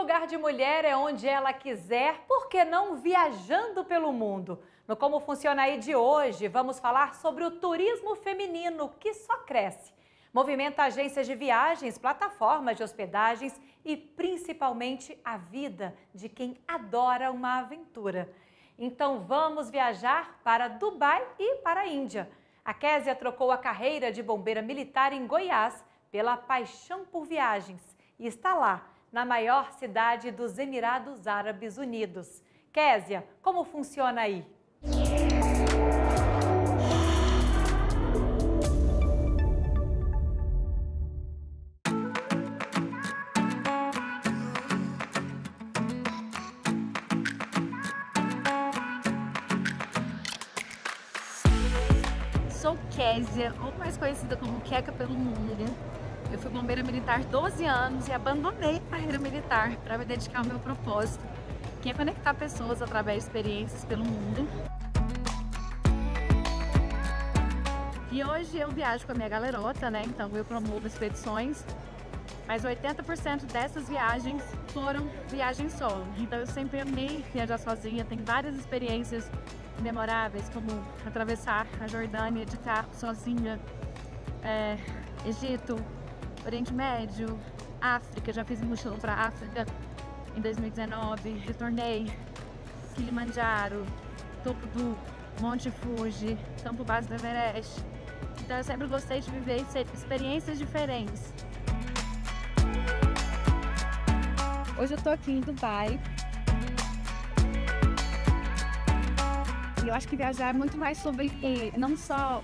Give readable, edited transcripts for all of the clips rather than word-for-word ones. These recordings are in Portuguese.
lugar de mulher é onde ela quiser, por que não viajando pelo mundo? No Como Funciona Aí de hoje, vamos falar sobre o turismo feminino que só cresce. Movimenta agências de viagens, plataformas de hospedagens e principalmente a vida de quem adora uma aventura. Então vamos viajar para Dubai e para a Índia. A Késia trocou a carreira de bombeira militar em Goiás pela paixão por viagens e está lá, na maior cidade dos Emirados Árabes Unidos. Késia, como funciona aí? Sou Késia, ou mais conhecida como Queca pelo mundo. Eu fui bombeira militar 12 anos e abandonei a carreira militar para me dedicar ao meu propósito, que é conectar pessoas através de experiências pelo mundo. E hoje eu viajo com a minha galerota, né? Então eu promovo expedições, mas 80% dessas viagens foram viagens solo. Então eu sempre amei viajar sozinha, tenho várias experiências memoráveis, como atravessar a Jordânia de carro sozinha, Egito, Oriente Médio, África, já fiz mochilão para a África em 2019, retornei, Kilimanjaro, topo do Monte Fuji, campo base do Everest. Então eu sempre gostei de viver experiências diferentes. Hoje eu tô aqui em Dubai. E eu acho que viajar é muito mais sobre não só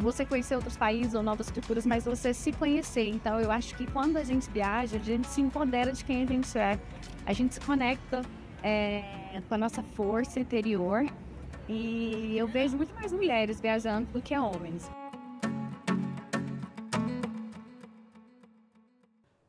você conhecer outros países ou novas culturas, mas você se conhecer. Então eu acho que quando a gente viaja, a gente se empodera de quem a gente é. A gente se conecta com a nossa força interior. E eu vejo muito mais mulheres viajando do que homens.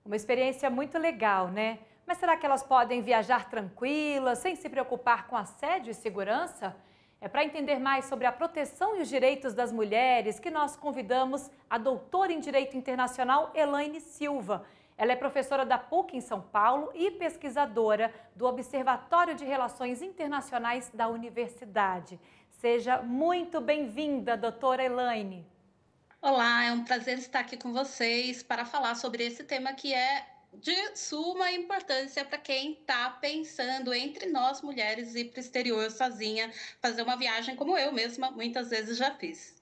Uma experiência muito legal, né? Mas será que elas podem viajar tranquilas, sem se preocupar com assédio e segurança? É para entender mais sobre a proteção e os direitos das mulheres que nós convidamos a doutora em Direito Internacional Elaine Silva. Ela é professora da PUC em São Paulo e pesquisadora do Observatório de Relações Internacionais da Universidade. Seja muito bem-vinda, doutora Elaine. Olá, é um prazer estar aqui com vocês para falar sobre esse tema que é de suma importância para quem está pensando entre nós mulheres ir para o exterior sozinha, fazer uma viagem como eu mesma muitas vezes já fiz.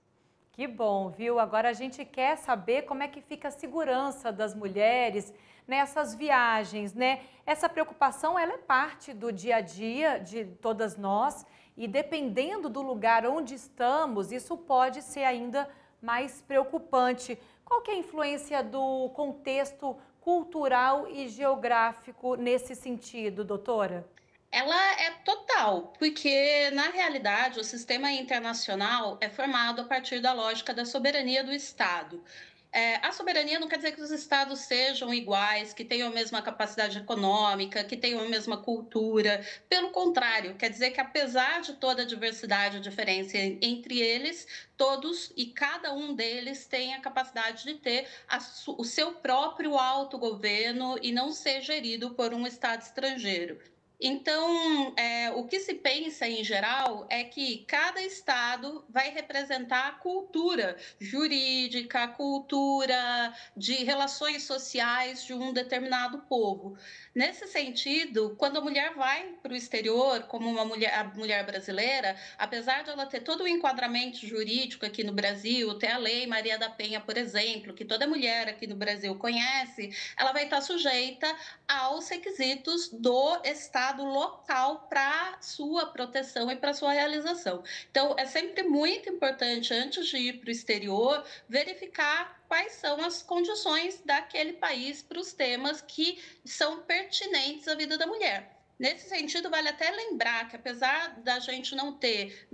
Que bom, viu? Agora a gente quer saber como é que fica a segurança das mulheres nessas viagens, né? Essa preocupação, ela é parte do dia a dia de todas nós e dependendo do lugar onde estamos, isso pode ser ainda mais preocupante. Qual que é a influência do contexto cultural e geográfico nesse sentido, doutora? Ela é total, porque na realidade o sistema internacional é formado a partir da lógica da soberania do Estado. A soberania não quer dizer que os estados sejam iguais, que tenham a mesma capacidade econômica, que tenham a mesma cultura. Pelo contrário, quer dizer que apesar de toda a diversidade e diferença entre eles, todos e cada um deles tem a capacidade de ter o seu próprio autogoverno e não ser gerido por um estado estrangeiro. Então, o que se pensa em geral é que cada estado vai representar a cultura jurídica, a cultura de relações sociais de um determinado povo. Nesse sentido, quando a mulher vai para o exterior, como a mulher brasileira, apesar de ela ter todo o enquadramento jurídico aqui no Brasil, ter a Lei Maria da Penha, por exemplo, que toda mulher aqui no Brasil conhece, ela vai estar sujeita aos requisitos do estado local para sua proteção e para sua realização. Então, é sempre muito importante, antes de ir para o exterior, verificar quais são as condições daquele país para os temas que são pertinentes à vida da mulher. Nesse sentido, vale até lembrar que, apesar da gente não ter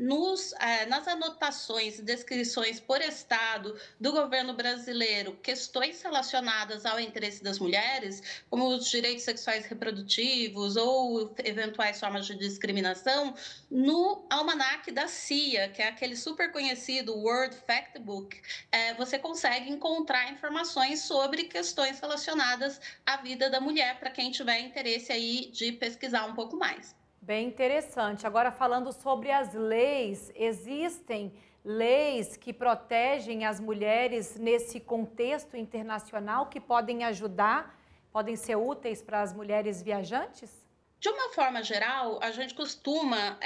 nas anotações e descrições por Estado do governo brasileiro questões relacionadas ao interesse das mulheres, como os direitos sexuais e reprodutivos ou eventuais formas de discriminação, no almanaque da CIA, que é aquele super conhecido World Factbook, você consegue encontrar informações sobre questões relacionadas à vida da mulher, para quem tiver interesse aí de pesquisar um pouco mais. Bem interessante. Agora, falando sobre as leis, existem leis que protegem as mulheres nesse contexto internacional que podem ajudar, podem ser úteis para as mulheres viajantes? De uma forma geral, a gente costuma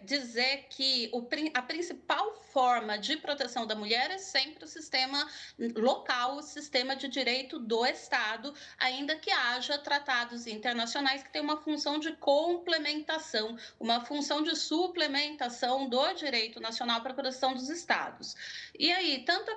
dizer que a principal forma de proteção da mulher é sempre o sistema local, o sistema de direito do Estado, ainda que haja tratados internacionais que têm uma função de complementação, uma função de suplementação do direito nacional para a proteção dos Estados. E aí, tanto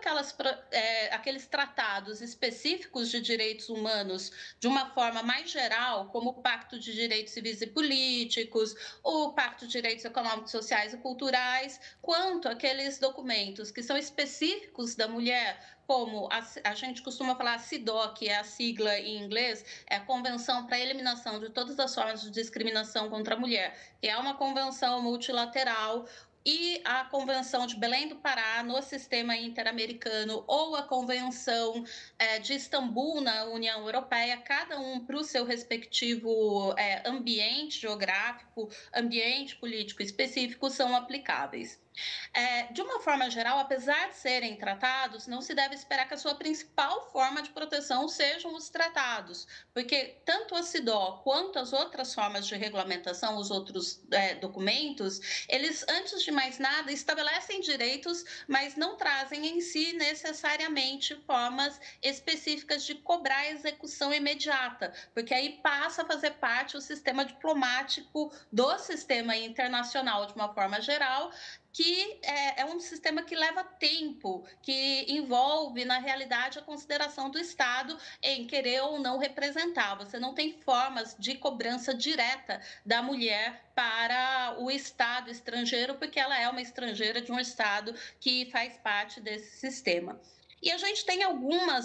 aqueles tratados específicos de direitos humanos, de uma forma mais geral, como o Pacto de Direitos Civis e Políticos, o Pacto de Direitos Econômicos, Sociais e Culturais, quanto aqueles documentos que são específicos da mulher, como a gente costuma falar CIDO, que é a sigla em inglês, é a Convenção para a Eliminação de Todas as Formas de Discriminação contra a Mulher, que é uma convenção multilateral, e a Convenção de Belém do Pará no sistema interamericano, ou a Convenção de Istambul na União Europeia, cada um para o seu respectivo ambiente geográfico, ambiente político específico, são aplicáveis. De uma forma geral, apesar de serem tratados, não se deve esperar que a sua principal forma de proteção sejam os tratados, porque tanto a CIDO quanto as outras formas de regulamentação, os outros documentos, eles, antes de mais nada, estabelecem direitos, mas não trazem em si necessariamente formas específicas de cobrar a execução imediata, porque aí passa a fazer parte o sistema diplomático do sistema internacional, de uma forma geral, que é um sistema que leva tempo, que envolve, na realidade, a consideração do Estado em querer ou não representar. Você não tem formas de cobrança direta da mulher para o Estado estrangeiro, porque ela é uma estrangeira de um Estado que faz parte desse sistema. E a gente tem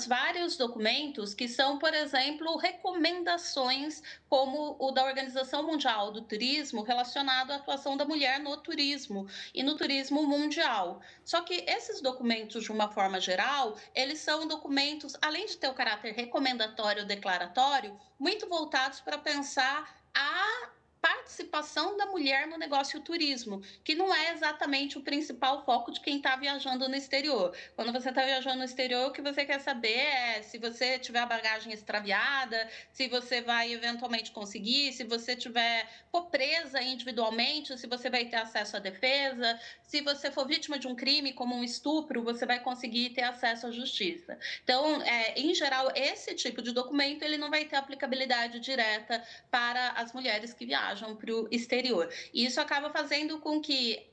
vários documentos que são, por exemplo, recomendações, como o da Organização Mundial do Turismo, relacionado à atuação da mulher no turismo e no turismo mundial. Só que esses documentos, de uma forma geral, eles são documentos, além de ter o caráter recomendatório ou declaratório, muito voltados para pensar a participação da mulher no negócio turismo, que não é exatamente o principal foco de quem está viajando no exterior. Quando você está viajando no exterior, o que você quer saber é se você tiver a bagagem extraviada, se você vai eventualmente conseguir, se você for presa individualmente, se você vai ter acesso à defesa, se você for vítima de um crime como um estupro, você vai conseguir ter acesso à justiça. Então, em geral, esse tipo de documento ele não vai ter aplicabilidade direta para as mulheres que viajam para o exterior. E isso acaba fazendo com que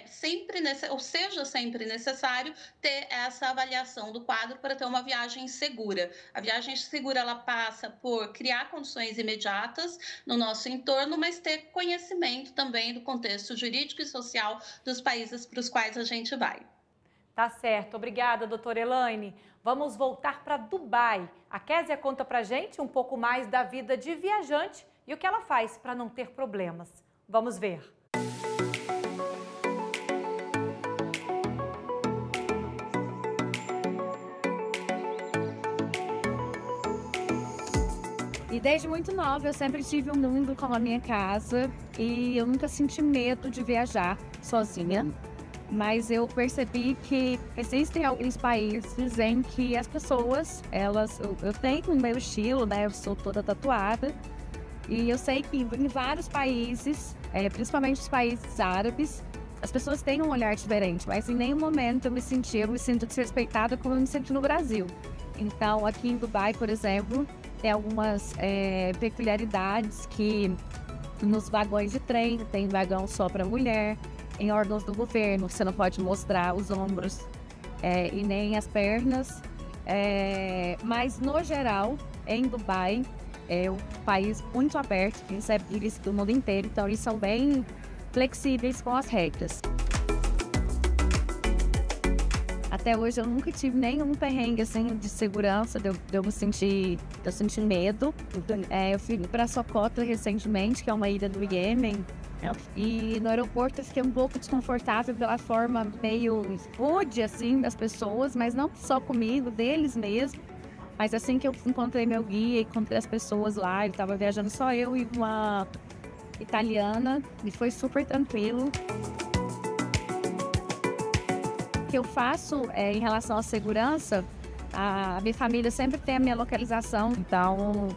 seja sempre necessário ter essa avaliação do quadro para ter uma viagem segura. A viagem segura, ela passa por criar condições imediatas no nosso entorno, mas ter conhecimento também do contexto jurídico e social dos países para os quais a gente vai. Tá certo. Obrigada, doutora Elaine. Vamos voltar para Dubai. A Késia conta pra gente um pouco mais da vida de viajante e o que ela faz para não ter problemas. Vamos ver. E desde muito nova eu sempre tive um mundo como a minha casa e eu nunca senti medo de viajar sozinha. Mas eu percebi que existem alguns países em que as pessoas, eu tenho o meu estilo, né? Eu sou toda tatuada. E eu sei que em vários países, principalmente os países árabes, as pessoas têm um olhar diferente, mas em nenhum momento eu me sinto desrespeitada como eu me sinto no Brasil. Então, aqui em Dubai, por exemplo, tem algumas peculiaridades que nos vagões de trem tem vagão só para mulher, em órgãos do governo você não pode mostrar os ombros e nem as pernas, mas no geral, em Dubai, é um país muito aberto, recebe turistas do mundo inteiro, então eles são bem flexíveis com as regras. Até hoje eu nunca tive nenhum perrengue assim, de segurança, de eu me sentir, eu senti medo. Eu fui para Socotra recentemente, que é uma ilha do Iêmen, e no aeroporto eu fiquei um pouco desconfortável pela forma meio rude assim, das pessoas, mas não só comigo, deles mesmo. Mas assim que eu encontrei meu guia, encontrei as pessoas lá, ele estava viajando só eu e uma italiana, e foi super tranquilo. O que eu faço em relação à segurança, a minha família sempre tem a minha localização, então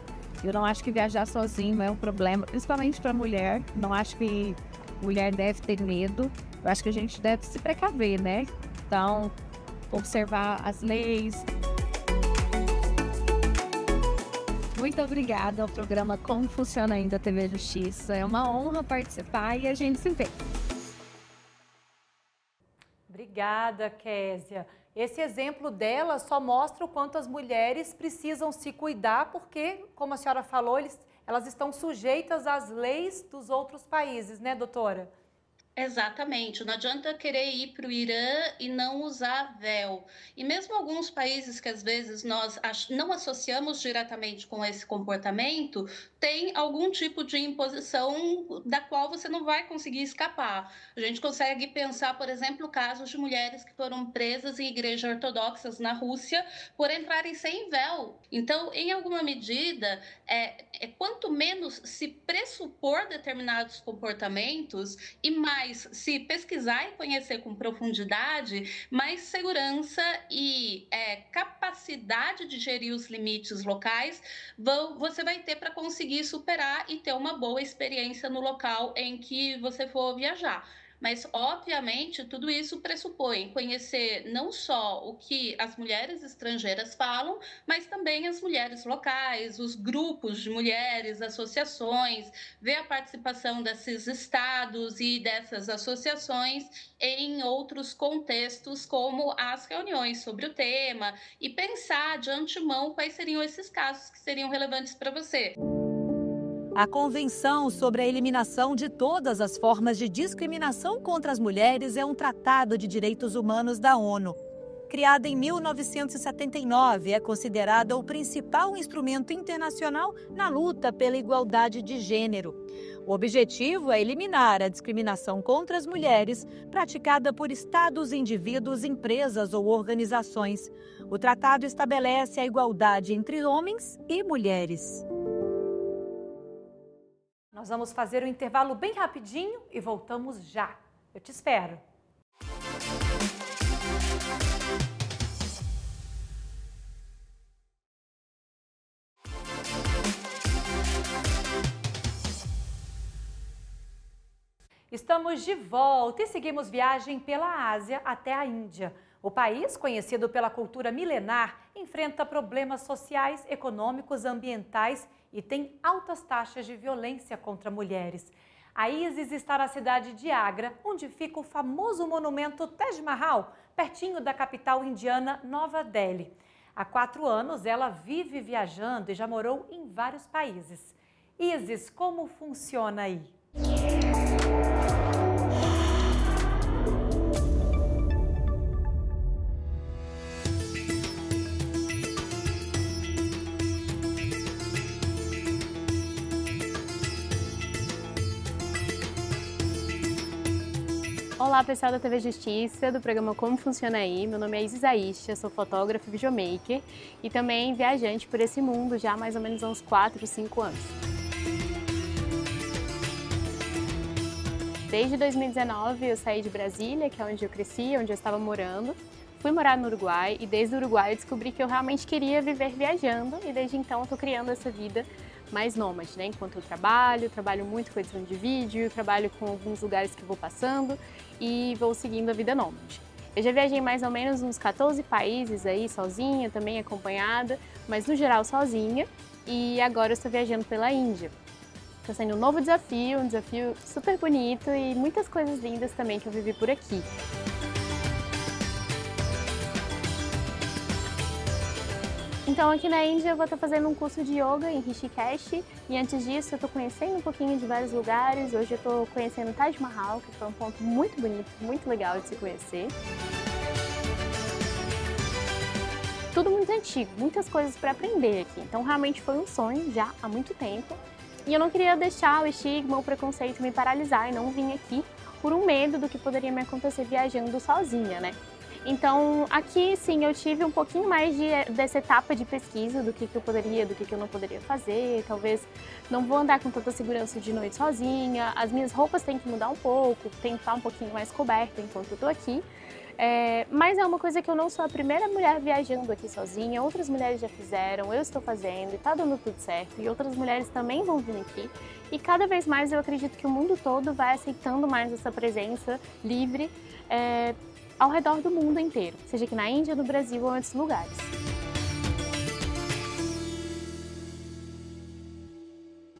eu não acho que viajar sozinho é um problema, principalmente para mulher. Não acho que mulher deve ter medo, eu acho que a gente deve se precaver, né? Então, observar as leis. Muito obrigada ao programa Como Funciona Aí da TV Justiça. É uma honra participar e a gente se vê. Obrigada, Késia. Esse exemplo dela só mostra o quanto as mulheres precisam se cuidar, porque, como a senhora falou, elas estão sujeitas às leis dos outros países, né, doutora? Exatamente, não adianta querer ir para o Irã e não usar véu. E mesmo alguns países que às vezes nós não associamos diretamente com esse comportamento, tem algum tipo de imposição da qual você não vai conseguir escapar. A gente consegue pensar, por exemplo, casos de mulheres que foram presas em igrejas ortodoxas na Rússia por entrarem sem véu. Então, em alguma medida, quanto menos se pressupor determinados comportamentos e mais se pesquisar e conhecer com profundidade, mais segurança e capacidade de gerir os limites locais você vai ter para conseguir superar e ter uma boa experiência no local em que você for viajar. Mas, obviamente, tudo isso pressupõe conhecer não só o que as mulheres estrangeiras falam, mas também as mulheres locais, os grupos de mulheres, associações, ver a participação desses estados e dessas associações em outros contextos, como as reuniões sobre o tema, e pensar de antemão quais seriam esses casos que seriam relevantes para você. A Convenção sobre a Eliminação de Todas as Formas de Discriminação contra as Mulheres é um tratado de direitos humanos da ONU. Criada em 1979, é considerada o principal instrumento internacional na luta pela igualdade de gênero. O objetivo é eliminar a discriminação contra as mulheres praticada por estados, indivíduos, empresas ou organizações. O tratado estabelece a igualdade entre homens e mulheres. Nós vamos fazer um intervalo bem rapidinho e voltamos já. Eu te espero. Estamos de volta e seguimos viagem pela Ásia até a Índia. O país, conhecido pela cultura milenar, enfrenta problemas sociais, econômicos, ambientais e tem altas taxas de violência contra mulheres. A ISIS está na cidade de Agra, onde fica o famoso monumento Taj Mahal, pertinho da capital indiana Nova Delhi. Há 4 anos, ela vive viajando e já morou em vários países. Isis, como funciona aí? Olá pessoal da TV Justiça, do programa Como Funciona Aí, meu nome é Isis Aisha, sou fotógrafa e videomaker e também viajante por esse mundo já há mais ou menos uns 4, 5 anos. Desde 2019 eu saí de Brasília, que é onde eu cresci, onde eu estava morando, fui morar no Uruguai e desde o Uruguai eu descobri que eu realmente queria viver viajando e desde então eu estou criando essa vida mais nômade, né? Enquanto eu trabalho muito com edição de vídeo, trabalho com alguns lugares que vou passando e vou seguindo a vida nômade. Eu já viajei mais ou menos uns 14 países aí, sozinha, também acompanhada, mas no geral sozinha, e agora eu estou viajando pela Índia. Está sendo um novo desafio, um desafio super bonito e muitas coisas lindas também que eu vivi por aqui. Então aqui na Índia eu vou estar fazendo um curso de yoga em Rishikesh e antes disso eu estou conhecendo um pouquinho de vários lugares. Hoje eu estou conhecendo o Taj Mahal, que foi um ponto muito bonito, muito legal de se conhecer. Tudo muito antigo, muitas coisas para aprender aqui. Então realmente foi um sonho já há muito tempo. E eu não queria deixar o estigma, o preconceito me paralisar e não vim aqui por um medo do que poderia me acontecer viajando sozinha, né? Então, aqui sim, eu tive um pouquinho mais dessa etapa de pesquisa do que eu poderia, do que eu não poderia fazer. Talvez não vou andar com tanta segurança de noite sozinha, as minhas roupas têm que mudar um pouco, tem que estar um pouquinho mais coberta enquanto eu tô aqui. Mas é uma coisa que eu não sou a primeira mulher viajando aqui sozinha, outras mulheres já fizeram, eu estou fazendo e tá dando tudo certo. E outras mulheres também vão vir aqui. E cada vez mais eu acredito que o mundo todo vai aceitando mais essa presença livre, ao redor do mundo inteiro, seja aqui na Índia, no Brasil ou em outros lugares.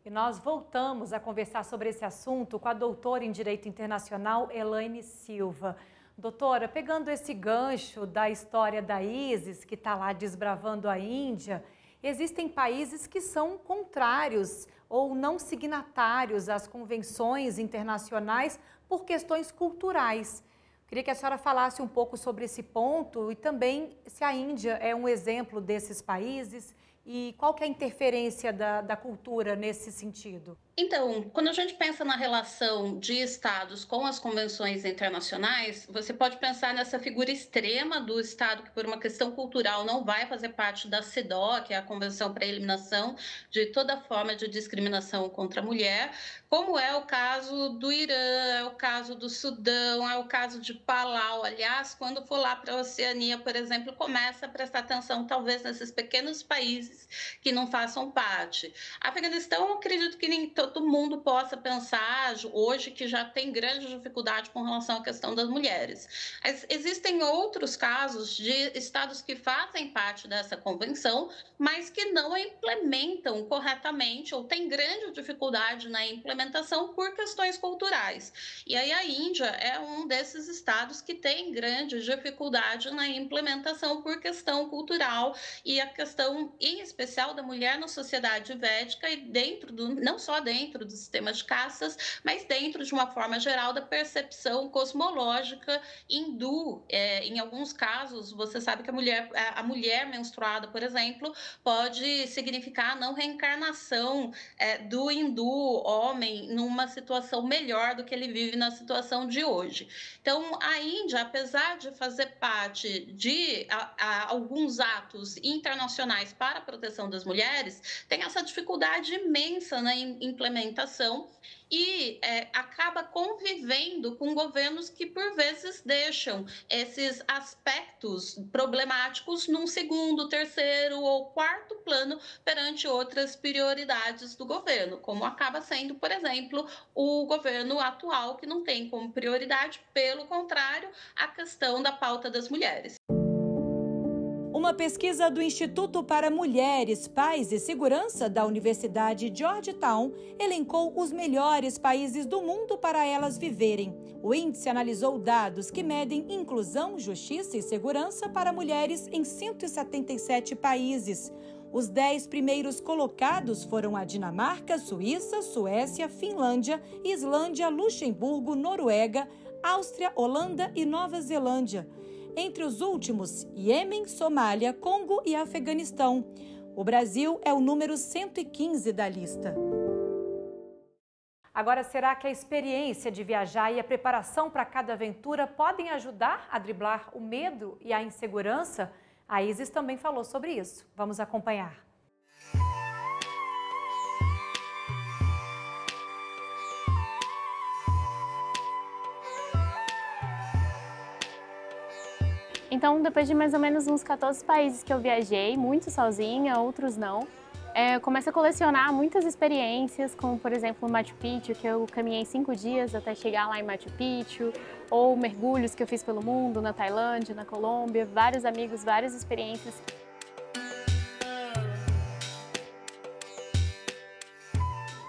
E nós voltamos a conversar sobre esse assunto com a doutora em Direito Internacional, Elaine Silva. Doutora, pegando esse gancho da história da Isis, que está lá desbravando a Índia, existem países que são contrários ou não signatários às convenções internacionais por questões culturais. Queria que a senhora falasse um pouco sobre esse ponto e também se a Índia é um exemplo desses países e qual que é a interferência da cultura nesse sentido. Então, quando a gente pensa na relação de estados com as convenções internacionais, você pode pensar nessa figura extrema do estado que, por uma questão cultural, não vai fazer parte da CEDAW, que é a Convenção para a Eliminação de toda forma de discriminação contra a mulher, como é o caso do Irã, é o caso do Sudão, é o caso de Palau. Aliás, quando for lá para a Oceania, por exemplo, começa a prestar atenção, talvez, nesses pequenos países que não façam parte. Afeganistão, eu acredito que nem todo mundo possa pensar hoje que já tem grande dificuldade com relação à questão das mulheres. Mas existem outros casos de estados que fazem parte dessa convenção, mas que não a implementam corretamente ou têm grande dificuldade na implementação por questões culturais. E aí a Índia é um desses estados que tem grande dificuldade na implementação por questão cultural e a questão, em especial, da mulher na sociedade védica e não só dentro do sistema de castas, mas dentro de uma forma geral da percepção cosmológica hindu. Em alguns casos, você sabe que a mulher menstruada, por exemplo, pode significar a não reencarnação do hindu homem numa situação melhor do que ele vive na situação de hoje. Então, a Índia, apesar de fazer parte de alguns atos internacionais para a proteção das mulheres, tem essa dificuldade imensa na implementação e acaba convivendo com governos que, por vezes, deixam esses aspectos problemáticos num segundo, terceiro ou quarto plano perante outras prioridades do governo, como acaba sendo, por exemplo, o governo atual, que não tem como prioridade, pelo contrário, a questão da pauta das mulheres. Uma pesquisa do Instituto para Mulheres, Paz e Segurança da Universidade Georgetown elencou os melhores países do mundo para elas viverem. O índice analisou dados que medem inclusão, justiça e segurança para mulheres em 177 países. Os 10 primeiros colocados foram a Dinamarca, Suíça, Suécia, Finlândia, Islândia, Luxemburgo, Noruega, Áustria, Holanda e Nova Zelândia. Entre os últimos, Iêmen, Somália, Congo e Afeganistão. O Brasil é o número 115 da lista. Agora, será que a experiência de viajar e a preparação para cada aventura podem ajudar a driblar o medo e a insegurança? A Isis também falou sobre isso. Vamos acompanhar. Então, depois de mais ou menos uns 14 países que eu viajei, muitos sozinha, outros não, eu começo a colecionar muitas experiências, como, por exemplo, o Machu Picchu, que eu caminhei 5 dias até chegar lá em Machu Picchu, ou mergulhos que eu fiz pelo mundo, na Tailândia, na Colômbia, vários amigos, várias experiências.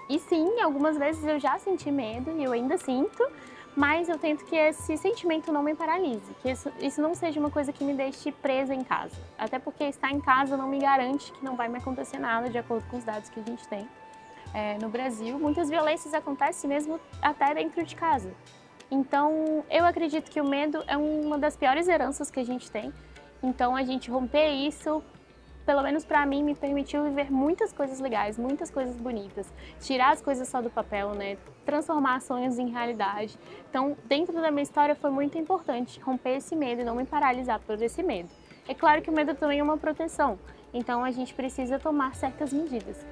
E sim, algumas vezes eu já senti medo, e eu ainda sinto, mas eu tento que esse sentimento não me paralise, que isso não seja uma coisa que me deixe presa em casa. Até porque estar em casa não me garante que não vai me acontecer nada, de acordo com os dados que a gente tem. No Brasil, muitas violências acontecem mesmo até dentro de casa. Então, eu acredito que o medo é uma das piores heranças que a gente tem. Então, a gente romper isso, pelo menos para mim, me permitiu viver muitas coisas legais, muitas coisas bonitas, tirar as coisas só do papel, né? Transformar sonhos em realidade. Então, dentro da minha história foi muito importante romper esse medo e não me paralisar por esse medo. É claro que o medo também é uma proteção, então a gente precisa tomar certas medidas.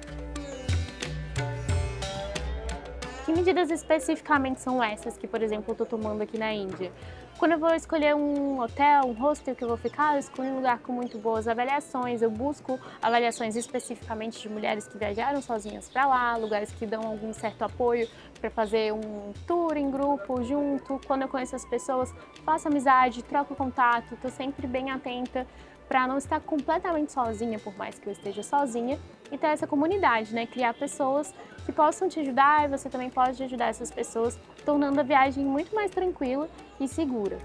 Que medidas especificamente são essas que, por exemplo, eu estou tomando aqui na Índia? Quando eu vou escolher um hotel, um hostel que eu vou ficar, eu escolho um lugar com muito boas avaliações, eu busco avaliações especificamente de mulheres que viajaram sozinhas para lá, lugares que dão algum certo apoio para fazer um tour em grupo, junto. Quando eu conheço as pessoas, faço amizade, troco contato, estou sempre bem atenta para não estar completamente sozinha, por mais que eu esteja sozinha, e ter essa comunidade, né? Criar pessoas que possam te ajudar e você também pode ajudar essas pessoas, tornando a viagem muito mais tranquila e segura.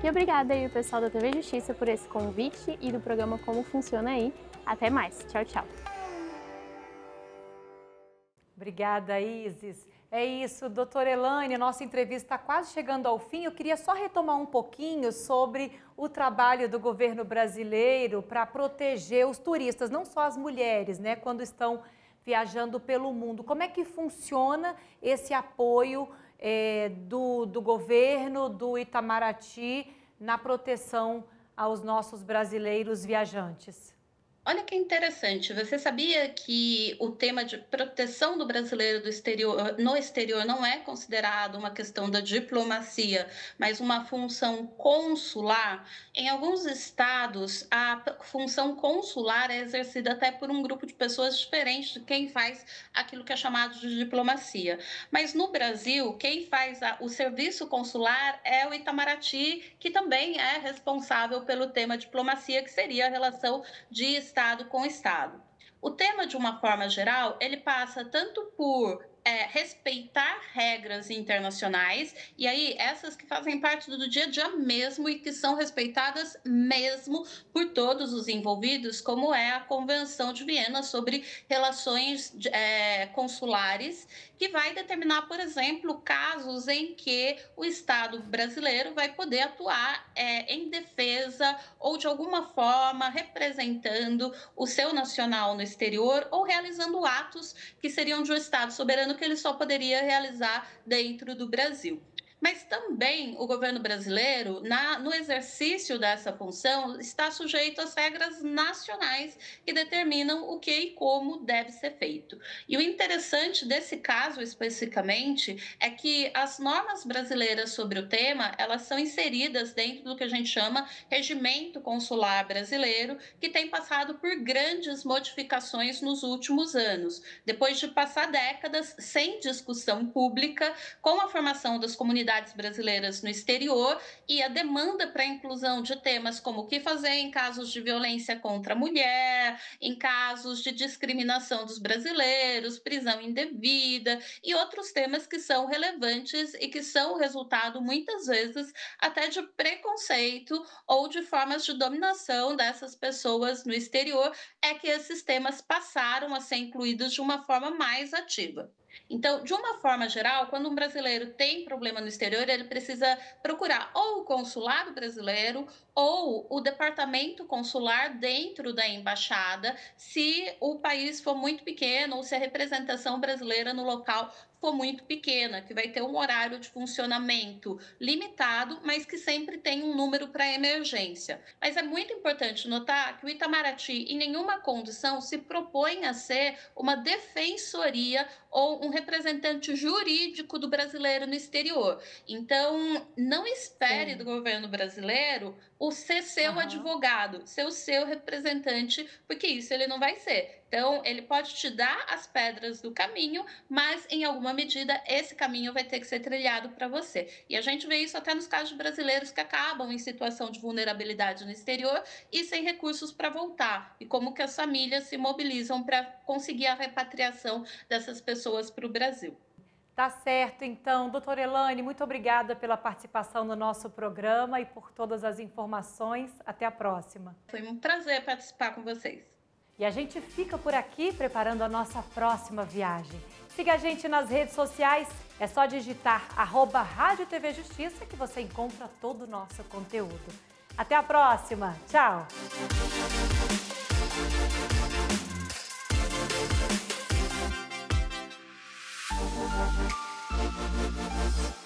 E obrigada aí, pessoal da TV Justiça, por esse convite e do programa Como Funciona Aí. Até mais. Tchau, tchau. Obrigada, Isis. É isso, doutora Elaine, nossa entrevista está quase chegando ao fim. Eu queria só retomar um pouquinho sobre o trabalho do governo brasileiro para proteger os turistas, não só as mulheres, né, quando estão viajando pelo mundo. Como é que funciona esse apoio do governo do Itamaraty na proteção aos nossos brasileiros viajantes? Olha que interessante, você sabia que o tema de proteção do brasileiro no exterior não é considerado uma questão da diplomacia, mas uma função consular? Em alguns estados, a função consular é exercida até por um grupo de pessoas diferente de quem faz aquilo que é chamado de diplomacia. Mas no Brasil, quem faz o serviço consular é o Itamaraty, que também é responsável pelo tema diplomacia, que seria a relação de Estado com Estado. O tema, de uma forma geral, ele passa tanto por respeitar regras internacionais, e aí essas que fazem parte do dia a dia mesmo e que são respeitadas mesmo por todos os envolvidos, como é a Convenção de Viena sobre relações consulares, que vai determinar, por exemplo, casos em que o Estado brasileiro vai poder atuar em defesa ou, de alguma forma, representando o seu nacional no exterior ou realizando atos que seriam de um Estado soberano que ele só poderia realizar dentro do Brasil. Mas também o governo brasileiro, no exercício dessa função, está sujeito às regras nacionais que determinam o que e como deve ser feito. E o interessante desse caso especificamente é que as normas brasileiras sobre o tema, elas são inseridas dentro do que a gente chama Regimento Consular Brasileiro, que tem passado por grandes modificações nos últimos anos, depois de passar décadas sem discussão pública, com a formação das comunidades brasileiras no exterior e a demanda para a inclusão de temas como o que fazer em casos de violência contra a mulher, em casos de discriminação dos brasileiros, prisão indevida e outros temas que são relevantes e que são resultado, muitas vezes, até de preconceito ou de formas de dominação dessas pessoas no exterior, é que esses temas passaram a ser incluídos de uma forma mais ativa. Então, de uma forma geral, quando um brasileiro tem problema no exterior, ele precisa procurar ou o consulado brasileiro ou o departamento consular dentro da embaixada, se o país for muito pequeno ou se a representação brasileira no local for muito pequena, que vai ter um horário de funcionamento limitado, mas que sempre tem um número para emergência. Mas é muito importante notar que o Itamaraty, em nenhuma condição, se propõe a ser uma defensoria ou um representante jurídico do brasileiro no exterior. Então, não espere do governo brasileiro o ser seu advogado, ser o seu representante, porque isso ele não vai ser. Então, ele pode te dar as pedras do caminho, mas em alguma medida esse caminho vai ter que ser trilhado para você. E a gente vê isso até nos casos de brasileiros que acabam em situação de vulnerabilidade no exterior e sem recursos para voltar. E como que as famílias se mobilizam para conseguir a repatriação dessas pessoas para o Brasil. Tá certo, então. Doutora Elane, muito obrigada pela participação no nosso programa e por todas as informações. Até a próxima. Foi um prazer participar com vocês. E a gente fica por aqui preparando a nossa próxima viagem. Siga a gente nas redes sociais, é só digitar @Rádio TV Justiça que você encontra todo o nosso conteúdo. Até a próxima, tchau! We'll be right back.